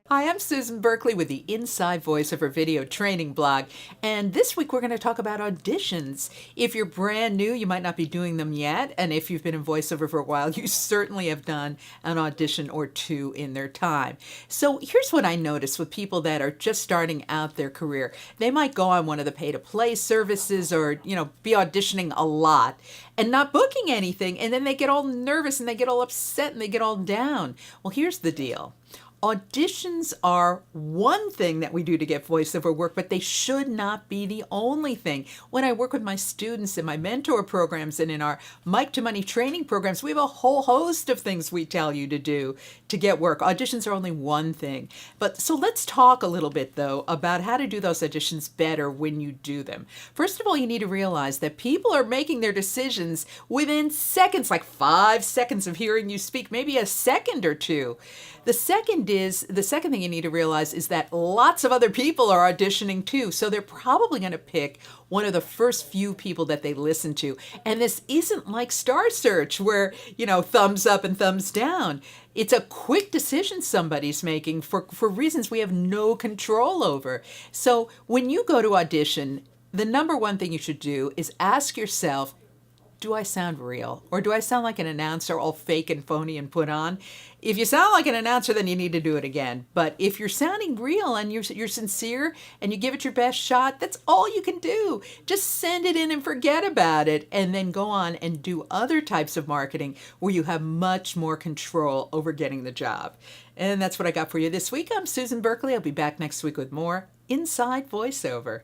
Hi, I'm Susan Berkley with the Inside Voiceover Video Training Blog, and this week we're going to talk about auditions. If you're brand new, you might not be doing them yet, and if you've been in voiceover for a while, you certainly have done an audition or two in their time. So here's what I notice with people that are just starting out their career. They might go on one of the pay-to-play services or, be auditioning a lot and not booking anything, and then they get all nervous and they get all upset and they get all down. Well, here's the deal. Auditions are one thing that we do to get voiceover work, but they should not be the only thing. When I work with my students in my mentor programs and in our Mic to Money training programs, we have a whole host of things we tell you to do to get work. Auditions are only one thing. So let's talk a little bit, though, about how to do those auditions better when you do them. First of all, you need to realize that people are making their decisions within seconds, like 5 seconds of hearing you speak, maybe a second or two. The second thing you need to realize is that lots of other people are auditioning too. So they're probably going to pick one of the first few people that they listen to. And this isn't like Star Search where, thumbs up and thumbs down. It's a quick decision somebody's making for reasons we have no control over. So when you go to audition, the number one thing you should do is ask yourself, do I sound real? Or do I sound like an announcer all fake and phony and put on? If you sound like an announcer, then you need to do it again. But if you're sounding real and you're sincere and you give it your best shot, that's all you can do. Just send it in and forget about it, and then go on and do other types of marketing where you have much more control over getting the job. And that's what I got for you this week. I'm Susan Berkley. I'll be back next week with more Inside Voiceover.